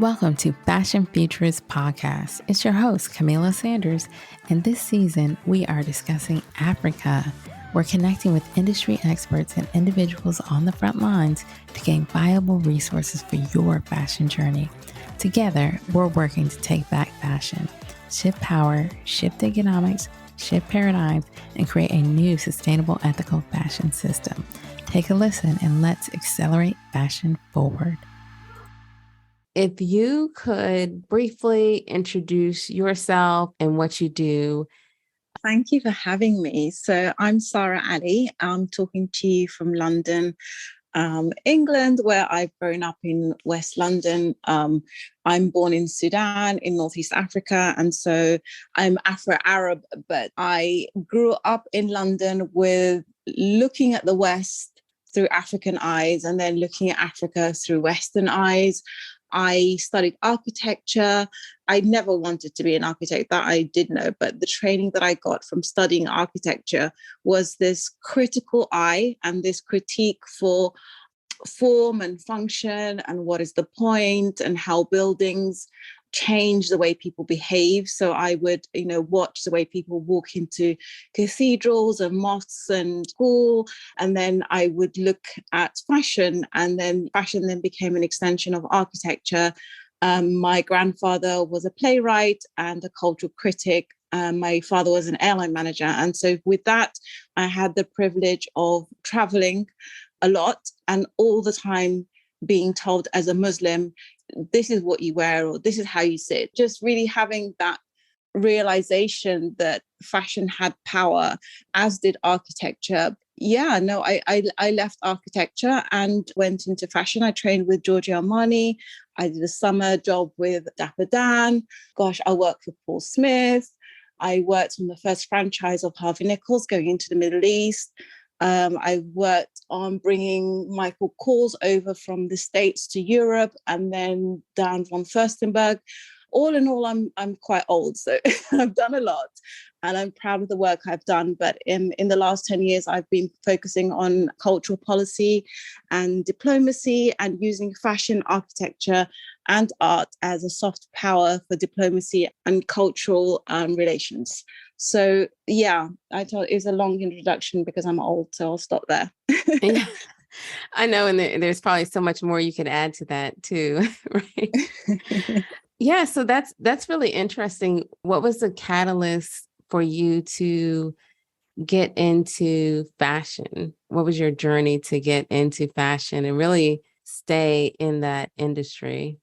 Welcome to Fashion Futures Podcast. It's your host, Camila Sanders, and this season we are discussing Africa. We're connecting with industry experts and individuals on the front lines to gain viable resources for your fashion journey. Together, we're working to take back fashion, shift power, shift economics, shift paradigms, and create a new sustainable, ethical fashion system. Take a listen and let's accelerate fashion forward. If you could briefly introduce yourself and what you do. Thank you for having me. So I'm Sara Ali. I'm talking to you from London, England, where I've grown up in West London. I'm born in Sudan, in Northeast Africa, and so I'm Afro-Arab, but I grew up in London with looking at the West through African eyes and then looking at Africa through Western eyes. I studied architecture. I never wanted to be an architect, that I did know, but the training that I got from studying architecture was this critical eye and this critique for form and function and what is the point and how buildings change the way people behave. So I would, watch the way people walk into cathedrals and mosques and school. And then I would look at fashion, and then fashion then became an extension of architecture. My grandfather was a playwright and a cultural critic. My father was an airline manager. And so with that, I had the privilege of traveling a lot and all the time being told as a Muslim, this is what you wear, or this is how you sit. Just really having that realization that fashion had power, as did architecture. I left architecture and went into fashion. I trained with Giorgio Armani. I did a summer job with Dapper Dan. I worked for Paul Smith. I worked on the first franchise of Harvey Nichols going into the Middle East. I worked on bringing Michael Kors over from the States to Europe and then down von Furstenberg. All in all, I'm quite old, so I've done a lot and I'm proud of the work I've done. But in the last 10 years, I've been focusing on cultural policy and diplomacy and using fashion, architecture and art as a soft power for diplomacy and cultural relations. So I thought it was a long introduction because I'm old, so I'll stop there. Yeah, I know, and there's probably so much more you could add to that too, right? Yeah, so that's really interesting. What was the catalyst for you to get into fashion? What was your journey to get into fashion and really stay in that industry?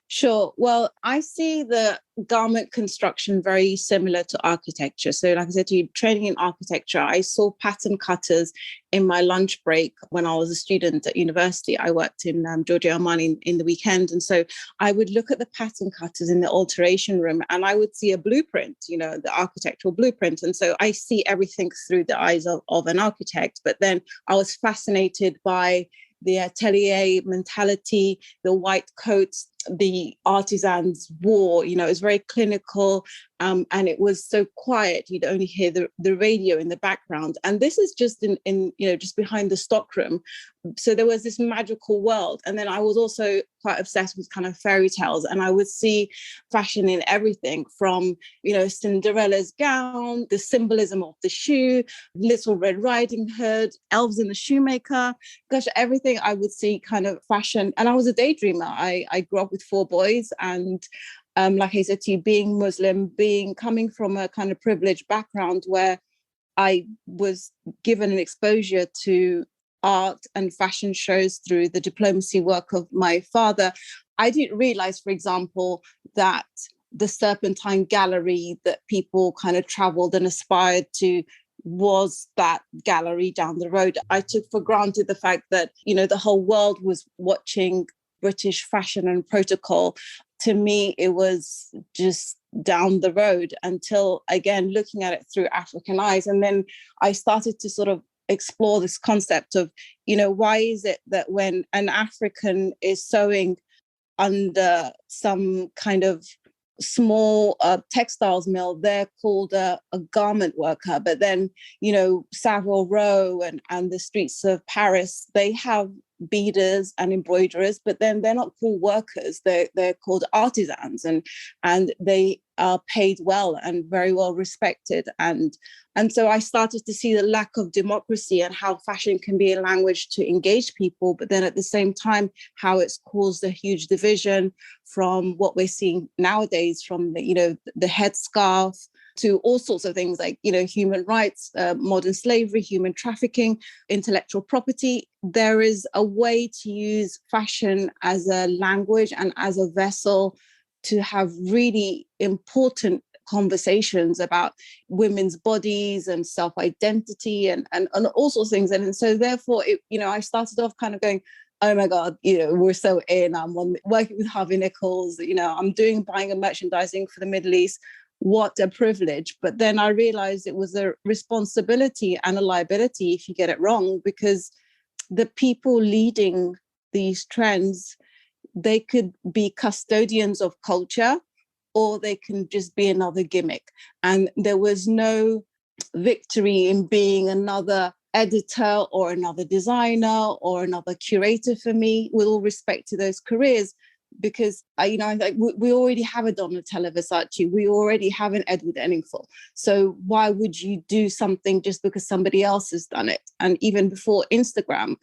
Sure. Well, I see the garment construction very similar to architecture. So like I said to you, training in architecture, I saw pattern cutters in my lunch break when I was a student at university. I worked in Giorgio Armani in the weekend. And so I would look at the pattern cutters in the alteration room and I would see a blueprint, the architectural blueprint. And so I see everything through the eyes of an architect. But then I was fascinated by the atelier mentality, the white coats, the artisans wore, it was very clinical and it was so quiet. You'd only hear the radio in the background. And this is just in just behind the stockroom. So there was this magical world. And then I was also quite obsessed with kind of fairy tales. And I would see fashion in everything from, Cinderella's gown, the symbolism of the shoe, Little Red Riding Hood, elves in the shoemaker. Everything I would see kind of fashion. And I was a daydreamer. I grew up with 4 boys and like I said to you, being Muslim, coming from a kind of privileged background where I was given an exposure to art and fashion shows through the diplomacy work of my father, I didn't realize, for example, that the Serpentine Gallery that people kind of traveled and aspired to was that gallery down the road. I took for granted the fact that, the whole world was watching British fashion and protocol. To me, it was just down the road until, again, looking at it through African eyes. And then I started to sort of explore this concept of, why is it that when an African is sewing under some kind of small textiles mill, they're called a garment worker. But then, Savile Row and the streets of Paris, they have beaders and embroiderers, but then they're not called workers. They're called artisans, and they are paid well and very well respected. And so I started to see the lack of democracy and how fashion can be a language to engage people, but then at the same time, how it's caused a huge division from what we're seeing nowadays, from the headscarf to all sorts of things like, human rights, modern slavery, human trafficking, intellectual property. There is a way to use fashion as a language and as a vessel to have really important conversations about women's bodies and self-identity and all sorts of things. And so therefore, I started off kind of going, oh my God, we're so in. I'm working with Harvey Nichols, I'm buying and merchandising for the Middle East. What a privilege. But then I realized it was a responsibility and a liability if you get it wrong, because the people leading these trends, they could be custodians of culture, or they can just be another gimmick. And there was no victory in being another editor or another designer or another curator for me, with all respect to those careers, because we already have a Donatella Versace, we already have an Edward Enninful. So why would you do something just because somebody else has done it? And even before Instagram,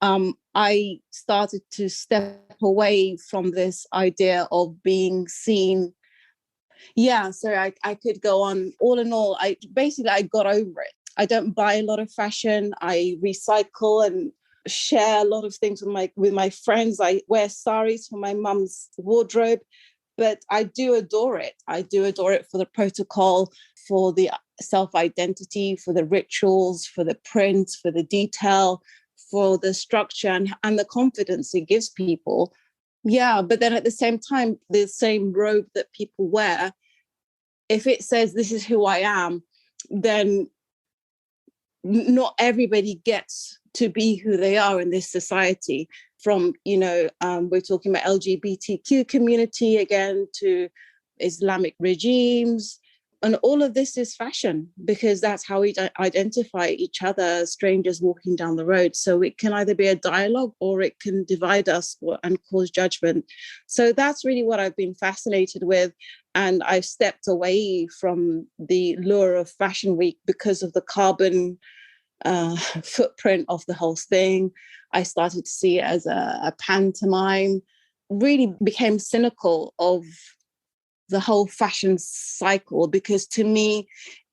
I started to step away from this idea of being seen. Yeah, so I could go on. All in all, I got over it. I don't buy a lot of fashion. I recycle and share a lot of things with my friends. I wear saris for my mum's wardrobe, but I do adore it. I do adore it for the protocol, for the self-identity, for the rituals, for the print, for the detail, for the structure and the confidence it gives people. Yeah, but then at the same time, the same robe that people wear, if it says this is who I am, then not everybody gets to be who they are in this society. From, we're talking about LGBTQ community again, to Islamic regimes. And all of this is fashion, because that's how we identify each other, strangers walking down the road. So it can either be a dialogue or it can divide us and cause judgment. So that's really what I've been fascinated with. And I've stepped away from the lure of Fashion Week because of the carbon footprint of the whole thing. I started to see it as a pantomime, really became cynical of the whole fashion cycle, because to me,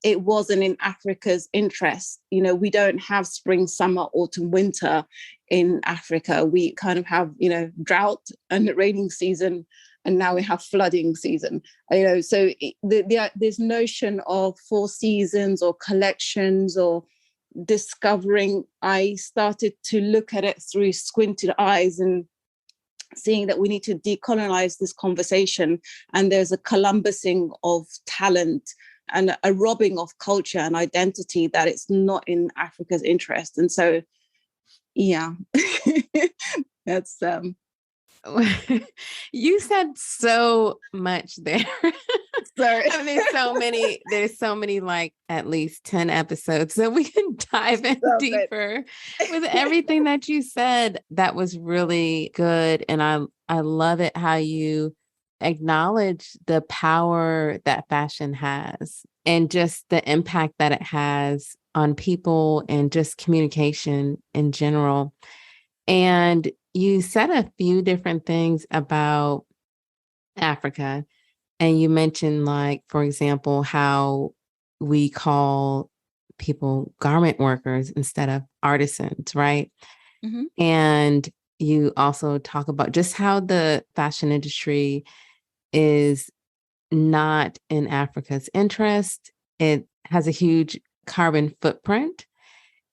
it wasn't in Africa's interest. We don't have spring, summer, autumn, winter in Africa. We kind of have, drought and raining season, and now we have flooding season. So this notion of 4 seasons or collections or discovering, I started to look at it through squinted eyes and seeing that we need to decolonize this conversation. And there's a Columbusing of talent and a robbing of culture and identity that it's not in Africa's interest. And so, yeah, that's... You said so much there. Sorry. There's so many, like at least 10 episodes that we can dive in deeper with everything that you said. That was really good. And I love it how you acknowledge the power that fashion has and just the impact that it has on people and just communication in general. And you said a few different things about Africa. And you mentioned, like, for example, how we call people garment workers instead of artisans, right? Mm-hmm. And you also talk about just how the fashion industry is not in Africa's interest. It has a huge carbon footprint.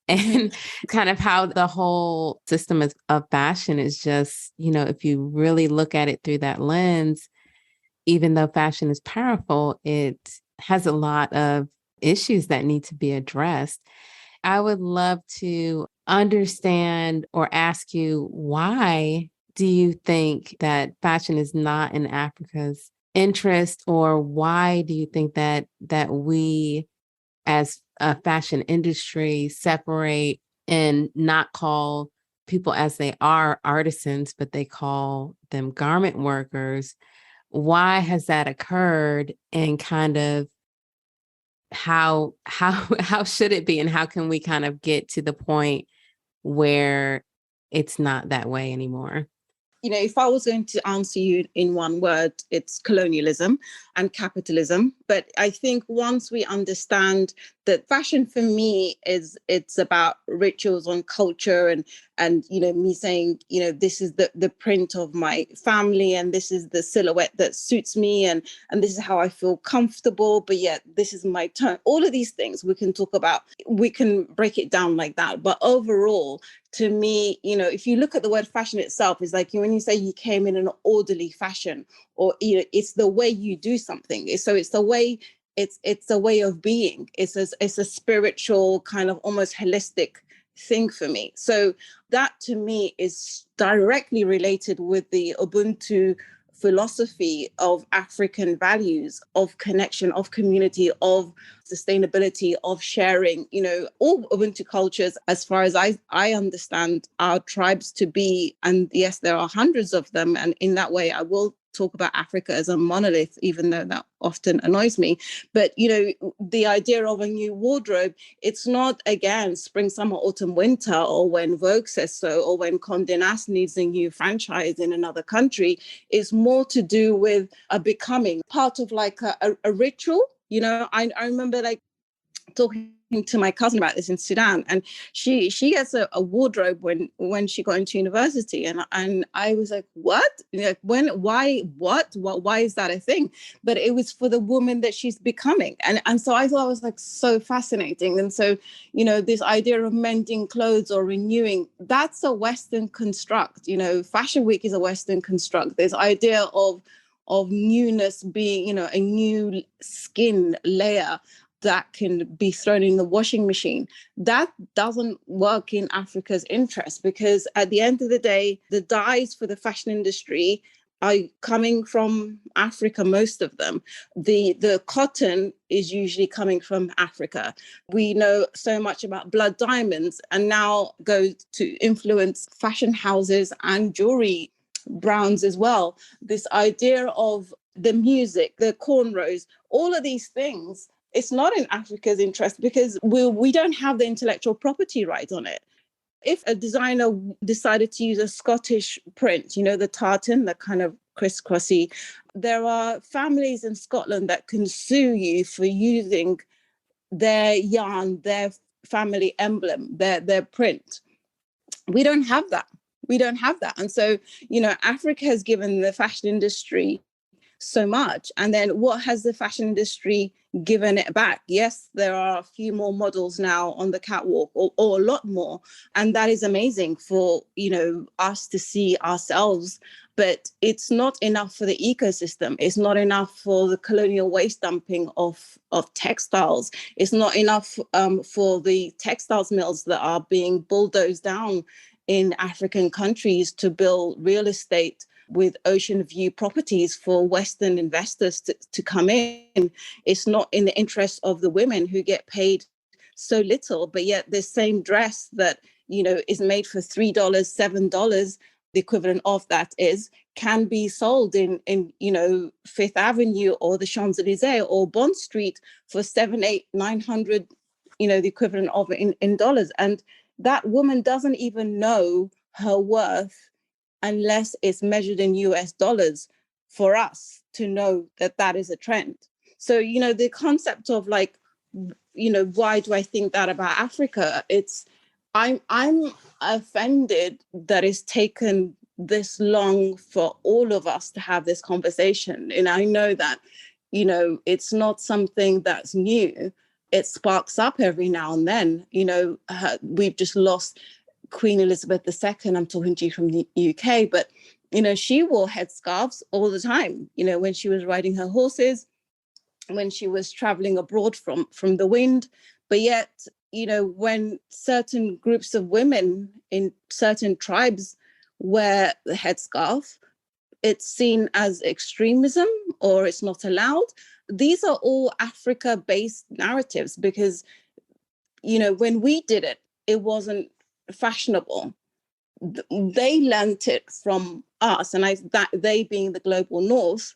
And kind of how the whole system of fashion is just, if you really look at it through that lens, even though fashion is powerful, it has a lot of issues that need to be addressed. I would love to understand or ask you, why do you think that fashion is not in Africa's interest, or why do you think that we as a fashion industry separate and not call people as they are, artisans, but they call them garment workers. Why has that occurred, and kind of how should it be, and how can we kind of get to the point where it's not that way anymore? If I was going to answer you in one word, it's colonialism and capitalism. But I think once we understand that fashion for me it's about rituals on culture and me saying, this is the print of my family, and this is the silhouette that suits me, and this is how I feel comfortable, but yet this is my tone. All of these things we can talk about, we can break it down like that. But overall, to me, if you look at the word fashion itself, it's like when you say you came in an orderly fashion, or it's the way you do something. So it's the way, it's a way of being. It's a spiritual kind of almost holistic thing for me. So that to me is directly related with the Ubuntu philosophy of African values, of connection, of community, of sustainability, of sharing. All Ubuntu cultures, as far as I understand our tribes to be, and yes, there are hundreds of them, and in that way I will talk about Africa as a monolith, even though that often annoys me. But, the idea of a new wardrobe, it's not, again, spring, summer, autumn, winter, or when Vogue says so, or when Condé Nast needs a new franchise in another country. It's more to do with a becoming part of like a ritual. I remember like talking to my cousin about this in Sudan, and she gets a wardrobe when she got into university, and I was like, what? Like, why is that a thing? But it was for the woman that she's becoming, and so I thought it was like so fascinating. And so this idea of mending clothes or renewing, that's a Western construct. Fashion Week is a Western construct. This idea of newness being a new skin layer that can be thrown in the washing machine. That doesn't work in Africa's interest, because at the end of the day, the dyes for the fashion industry are coming from Africa, most of them. The cotton is usually coming from Africa. We know so much about blood diamonds, and now goes to influence fashion houses and jewelry brands as well. This idea of the music, the cornrows, all of these things, it's not in Africa's interest, because we don't have the intellectual property right on it. If a designer decided to use a Scottish print, the tartan, the kind of crisscrossy, there are families in Scotland that can sue you for using their yarn, their family emblem, their print. We don't have that. And so, Africa has given the fashion industry so much. And then what has the fashion industry given it back? Yes, there are a few more models now on the catwalk, or a lot more. And that is amazing for, us to see ourselves. But it's not enough for the ecosystem. It's not enough for the colonial waste dumping of textiles. It's not enough for the textiles mills that are being bulldozed down in African countries to build real estate with ocean view properties for Western investors to come in. It's not in the interest of the women who get paid so little, but yet the same dress that, is made for $3, $7, the equivalent of that can be sold in Fifth Avenue or the Champs-Elysees or Bond Street for 700, 800, 900, the equivalent of it in dollars. And that woman doesn't even know her worth unless it's measured in US dollars for us to know that that is a trend. So, the concept of like, why do I think that about Africa? I'm offended that it's taken this long for all of us to have this conversation. And I know that, it's not something that's new. It sparks up every now and then. We've just lost Queen Elizabeth II. I'm talking to you from the UK, but she wore headscarves all the time. When she was riding her horses, when she was traveling abroad from the wind. But yet, when certain groups of women in certain tribes wear the headscarf, it's seen as extremism or it's not allowed. These are all Africa-based narratives, because when we did it, it wasn't fashionable. they learnt it from us, and that they being the global north.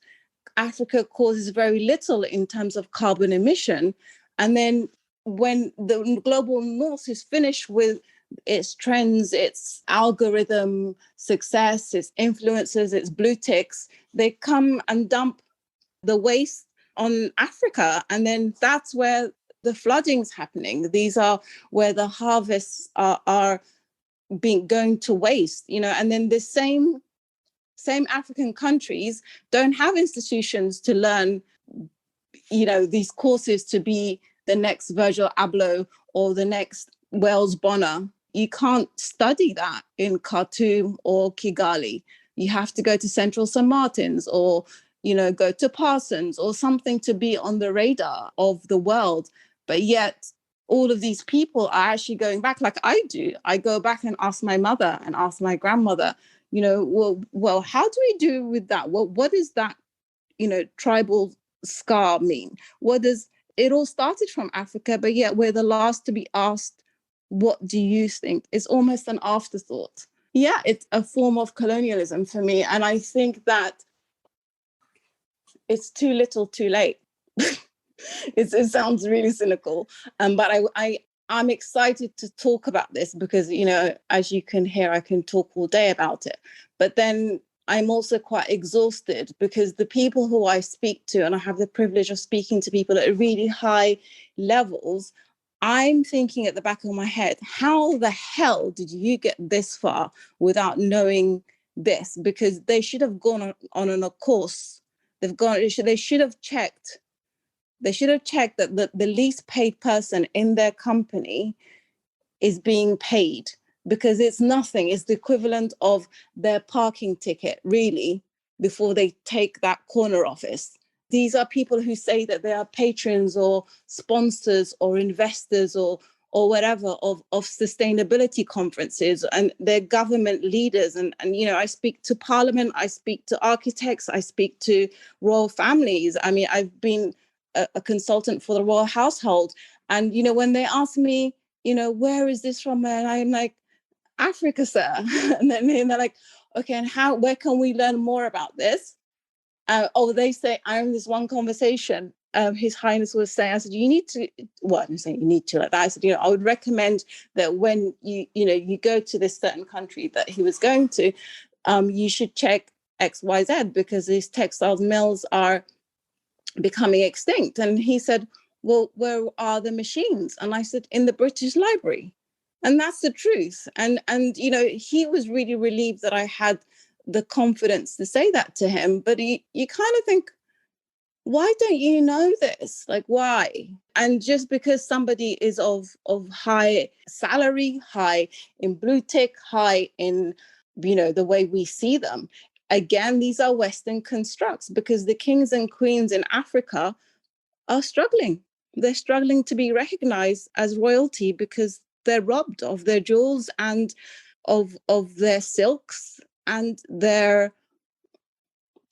Africa causes very little in terms of carbon emission. And then when the global north is finished with its trends, its algorithm success, its influencers, its blue ticks, they come and dump the waste on Africa. And then that's where the flooding's happening. These are where the harvests are going to waste, and then the same African countries don't have institutions to learn, these courses to be the next Virgil Abloh or the next Wells Bonner. You can't study that in Khartoum or Kigali. You have to go to Central St. Martin's or, go to Parsons or something to be on the radar of the world. But yet all of these people are actually going back like I do. I go back and ask my mother and ask my grandmother, well, how do we do with that? Well, what is that, tribal scar mean? What does it all started from Africa, but yet we're the last to be asked, what do you think? It's almost an afterthought. Yeah, it's a form of colonialism for me. And I think that it's too little too late. It sounds really cynical, but I'm excited to talk about this because, as you can hear, I can talk all day about it. But then I'm also quite exhausted because the people who I speak to, and I have the privilege of speaking to people at really high levels, I'm thinking at the back of my head, how the hell did you get this far without knowing this? Because they should have gone on a course. They should have checked. They should have checked that the least paid person in their company is being paid, because it's nothing. It's the equivalent of their parking ticket, really, before they take that corner office. These are people who say that they are patrons or sponsors or investors or whatever of sustainability conferences, and they're government leaders. And I speak to parliament, I speak to architects, I speak to royal families. I mean, I've been a consultant for the royal household. And, when they ask me, where is this from? And I'm like, Africa, sir. And then they're like, okay, and where can we learn more about this? They say, I remember this one conversation, His Highness was saying, I said, you need to, well, I didn't say you need to like that. I said, I would recommend that when you go to this certain country that he was going to, you should check XYZ, because these textile mills are becoming extinct. And he said, well, where are the machines? And I said, in the British Library. And that's the truth. And he was really relieved that I had the confidence to say that to him. But you kind of think, why don't you know this? Like, why? And just because somebody is of high salary, high in blue tick, high in, the way we see them. Again, these are Western constructs, because the kings and queens in Africa are struggling. They're struggling to be recognized as royalty because they're robbed of their jewels and of their silks and their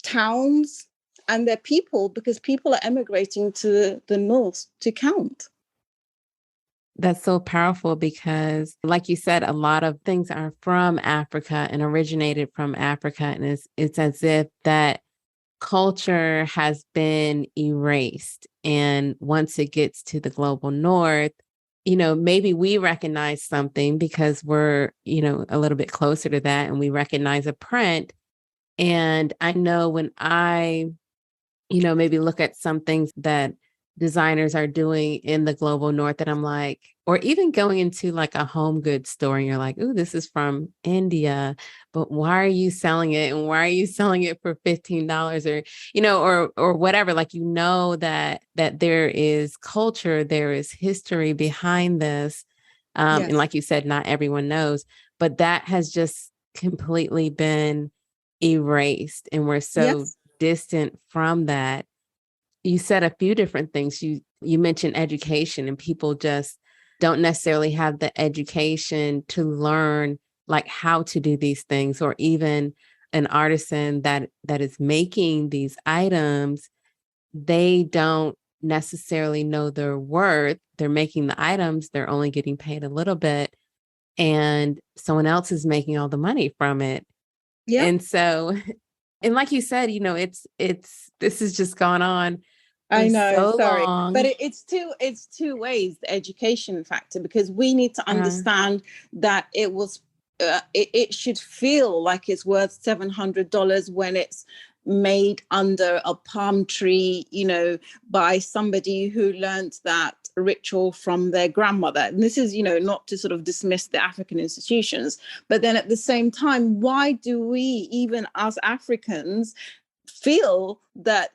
towns and their people, because people are emigrating to the north to count. That's so powerful because, like you said, a lot of things are from Africa and originated from Africa. And it's as if that culture has been erased. And once it gets to the global north, maybe we recognize something because we're, a little bit closer to that, and we recognize a print. And I know when I, maybe look at some things that designers are doing in the global north, that I'm like, or even going into like a home goods store and you're like, ooh, this is from India, but why are you selling it? And why are you selling it for $15 or whatever? Like, that there is culture, there is history behind this. Yes. And like you said, not everyone knows, but that has just completely been erased. And we're so distant from that. You said a few different things. You mentioned education, and people just don't necessarily have the education to learn like how to do these things, or even an artisan that is making these items, they don't necessarily know their worth. They're making the items, they're only getting paid a little bit, and someone else is making all the money from it. Yeah. And so, and like you said, this has just gone on for I know, so sorry. long. But it's two ways, the education factor, because we need to understand that it should feel like it's worth $700 when it's made under a palm tree, by somebody who learned that ritual from their grandmother. And this is, not to sort of dismiss the African institutions, but then at the same time, why do we, even as Africans, feel that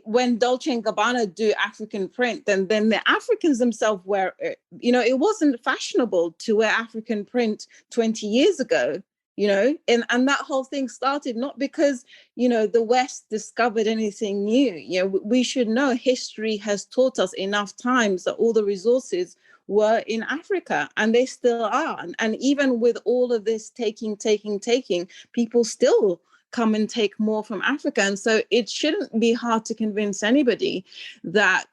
when Dolce and Gabbana do African print, then the Africans themselves wear it. It wasn't fashionable to wear African print 20 years ago. And that whole thing started not because the West discovered anything new. We should know history has taught us enough times that all the resources were in Africa, and they still are. And even with all of this taking, people still come and take more from Africa. And so it shouldn't be hard to convince anybody that,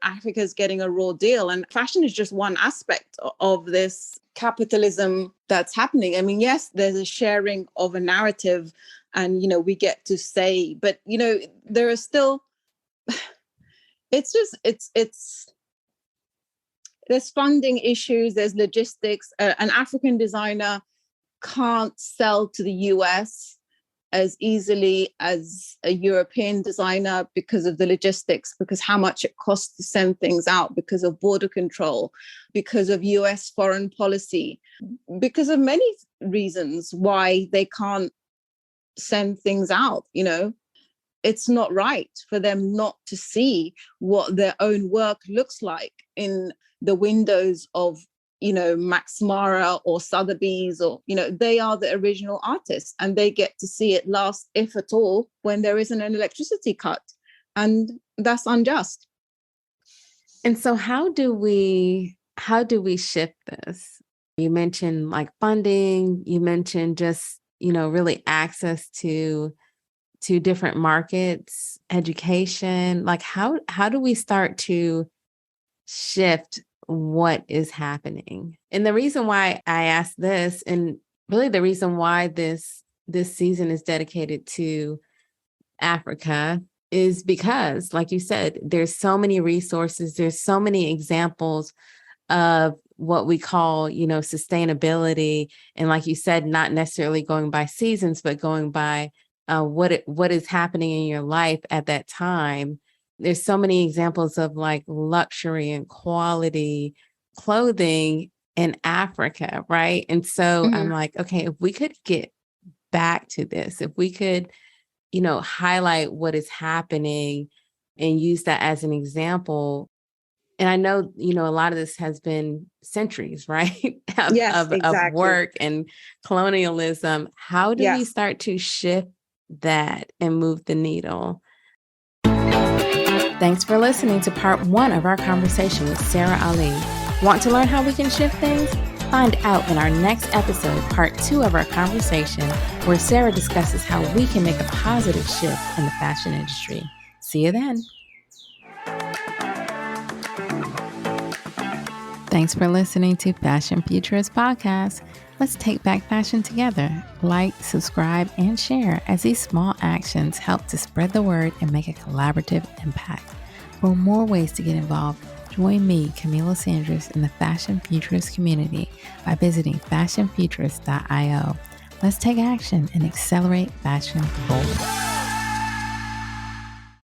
Africa is getting a raw deal. And fashion is just one aspect of this capitalism that's happening. I mean, yes, there's a sharing of a narrative and, we get to say, but, there are still, there's funding issues, there's logistics. An African designer can't sell to the US as easily as a European designer because of the logistics, because how much it costs to send things out, because of border control, because of US foreign policy, because of many reasons why they can't send things out. It's not right for them not to see what their own work looks like in the windows of Max Mara or Sotheby's, or, they are the original artists, and they get to see it last, if at all, when there isn't an electricity cut. And that's unjust. And so how do we shift this? You mentioned like funding, you mentioned just, really access to different markets, education. Like how do we start to shift what is happening? And the reason why I asked this, and really the reason why this season is dedicated to Africa, is because, like you said, there's so many resources, there's so many examples of what we call, sustainability. And like you said, not necessarily going by seasons, but going by what is happening in your life at that time. There's so many examples of like luxury and quality clothing in Africa, right? And so I'm like, okay, if we could get back to this, if we could, highlight what is happening and use that as an example. And I know, a lot of this has been centuries, right? Of work and colonialism. How do we start to shift that and move the needle? Thanks for listening to part 1 of our conversation with Sara Ali. Want to learn how we can shift things? Find out in our next episode, part 2 of our conversation, where Sara discusses how we can make a positive shift in the fashion industry. See you then. Thanks for listening to Fashion Futurist Podcast. Let's take back fashion together. Like, subscribe, and share, as these small actions help to spread the word and make a collaborative impact. For more ways to get involved, join me, Camila Sanders, in the Fashion Futurist community by visiting fashionfuturist.io. Let's take action and accelerate fashion forward.